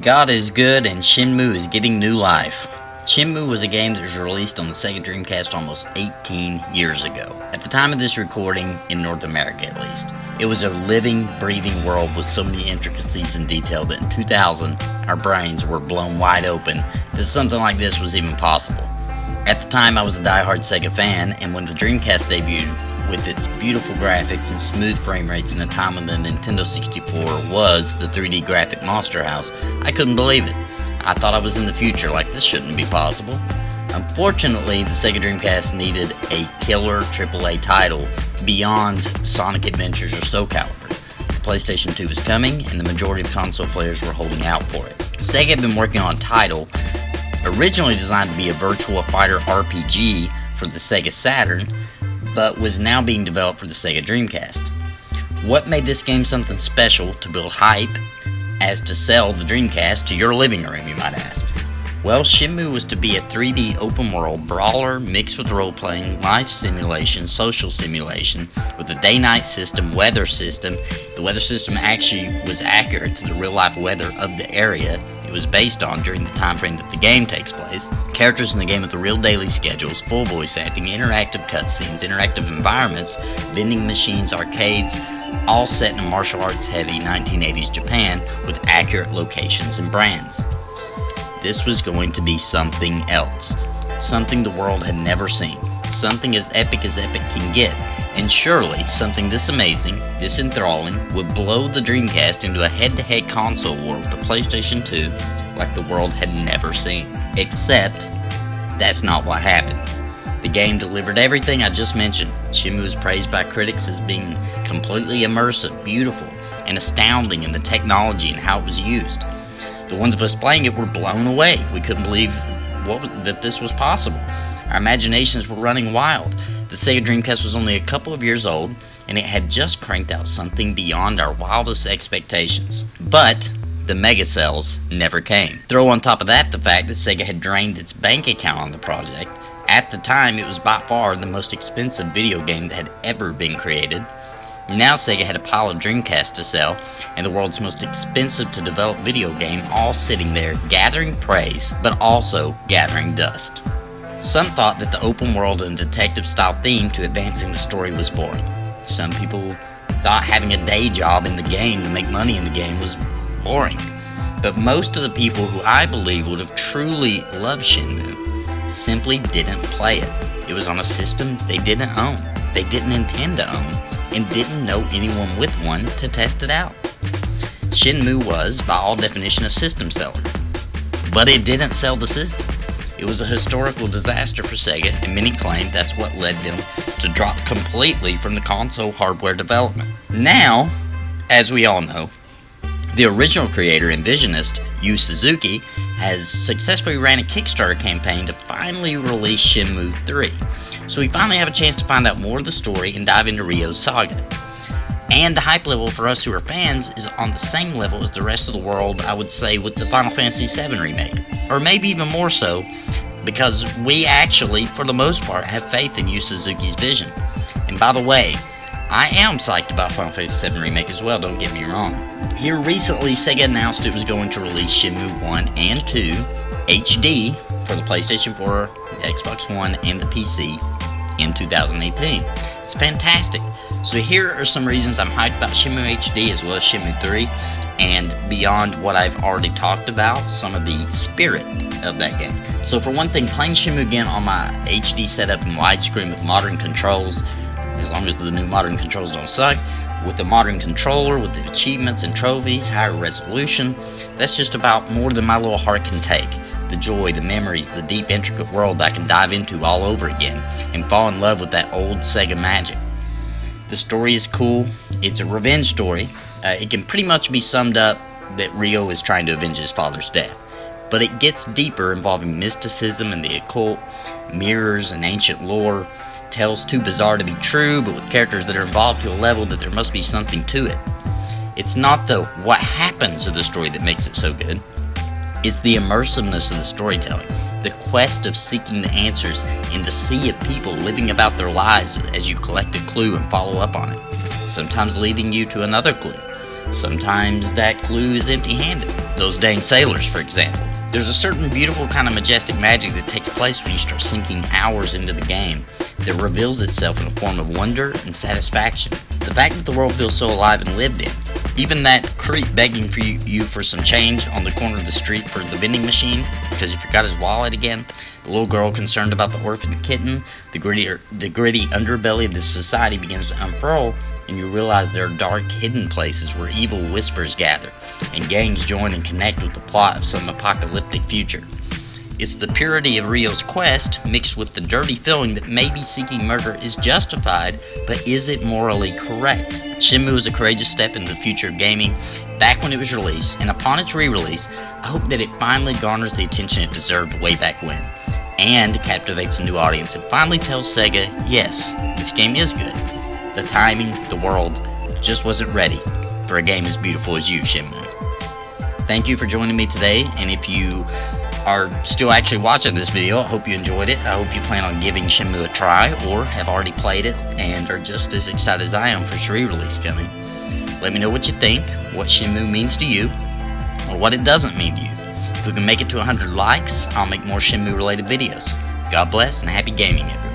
God is good and Shenmue is getting new life. Shenmue was a game that was released on the Sega Dreamcast almost 18 years ago. At the time of this recording, in North America at least. It was a living, breathing world with so many intricacies and detail that in 2000, our brains were blown wide open that something like this was even possible. At the time, I was a die-hard Sega fan, and when the Dreamcast debuted, with its beautiful graphics and smooth frame rates in a time when the Nintendo 64 was the 3D graphic monster house, I couldn't believe it. I thought I was in the future, like this shouldn't be possible. Unfortunately, the Sega Dreamcast needed a killer AAA title beyond Sonic Adventures or Soul Calibur. The PlayStation 2 was coming, and the majority of console players were holding out for it. Sega had been working on a title originally designed to be a Virtua Fighter RPG for the Sega Saturn, but was now being developed for the Sega Dreamcast. What made this game something special to build hype as to sell the Dreamcast to your living room, you might ask? Well, Shenmue was to be a 3D open-world brawler mixed with role-playing, life simulation, social simulation, with a day-night system, weather system. The weather system actually was accurate to the real-life weather of the area it was based on during the time frame that the game takes place. Characters in the game with the real daily schedules, full voice acting, interactive cutscenes, interactive environments, vending machines, arcades, all set in a martial arts heavy 1980s Japan with accurate locations and brands. This was going to be something else, something the world had never seen, something as epic can get, and surely something this amazing, this enthralling, would blow the Dreamcast into a head-to-head console war with the PlayStation 2 like the world had never seen. Except, that's not what happened. The game delivered everything I just mentioned. Shenmue was praised by critics as being completely immersive, beautiful, and astounding in the technology and how it was used. The ones of us playing it were blown away. We couldn't believe that this was possible. Our imaginations were running wild. The Sega Dreamcast was only a couple of years old, and it had just cranked out something beyond our wildest expectations. But the mega sales never came. Throw on top of that the fact that Sega had drained its bank account on the project. At the time, it was by far the most expensive video game that had ever been created. Now Sega had a pile of Dreamcast to sell, and the world's most expensive to develop video game all sitting there gathering praise, but also gathering dust. Some thought that the open world and detective style theme to advancing the story was boring. Some people thought having a day job in the game to make money in the game was boring. But most of the people who I believe would have truly loved Shenmue simply didn't play it. It was on a system they didn't own, they didn't intend to own, and didn't know anyone with one to test it out. Shenmue was, by all definition, a system seller. But it didn't sell the system. It was a historical disaster for Sega, and many claim that's what led them to drop completely from the console hardware development. Now, as we all know, the original creator and visionist, Yu Suzuki, has successfully ran a Kickstarter campaign to finally release Shenmue 3. So we finally have a chance to find out more of the story and dive into Ryo's saga. And the hype level for us who are fans is on the same level as the rest of the world, I would say, with the Final Fantasy VII remake. Or maybe even more so, because we actually, for the most part, have faith in Yu Suzuki's vision. And by the way, I am psyched about Final Fantasy VII Remake as well, don't get me wrong. Here recently, Sega announced it was going to release Shenmue 1 and 2 HD for the PlayStation 4, the Xbox One, and the PC in 2018. It's fantastic. So here are some reasons I'm hyped about Shenmue HD as well as Shenmue 3, and beyond what I've already talked about, some of the spirit of that game. So for one thing, playing Shenmue again on my HD setup in widescreen with modern controls, as long as the new modern controls don't suck, with the modern controller, with the achievements and trophies, higher resolution, that's just about more than my little heart can take. The joy, the memories, the deep intricate world I can dive into all over again, and fall in love with that old Sega magic. The story is cool. It's a revenge story. It can pretty much be summed up that Ryo is trying to avenge his father's death. But it gets deeper, involving mysticism and the occult, mirrors and ancient lore, tales too bizarre to be true, but with characters that are involved to a level that there must be something to it. It's not, though, what happens to the story that makes it so good. It's the immersiveness of the storytelling, the quest of seeking the answers in the sea of people living about their lives as you collect a clue and follow up on it, sometimes leading you to another clue. Sometimes that clue is empty-handed. those dang sailors, for example. There's a certain beautiful kind of majestic magic that takes place when you start sinking hours into the game that reveals itself in a form of wonder and satisfaction. The fact that the world feels so alive and lived in. Even that creep begging for you for some change on the corner of the street for the vending machine because he forgot his wallet again. The little girl concerned about the orphan kitten. The gritty underbelly of this society begins to unfurl, and you realize there are dark, hidden places where evil whispers gather, and gangs join and connect with the plot of some apocalyptic future. It's the purity of Ryo's quest mixed with the dirty feeling that maybe seeking murder is justified, but is it morally correct? Shenmue is a courageous step into the future of gaming back when it was released, and upon its re-release, I hope that it finally garners the attention it deserved way back when, and captivates a new audience and finally tells Sega, yes, this game is good. The timing, the world, just wasn't ready for a game as beautiful as you, Shenmue. Thank you for joining me today, and if you are still actually watching this video, I hope you enjoyed it. I hope you plan on giving Shenmue a try, or have already played it and are just as excited as I am for its re-release coming. Let me know what you think, what Shenmue means to you, or what it doesn't mean to you. If we can make it to 100 likes, I'll make more Shenmue related videos. God bless and happy gaming, everyone.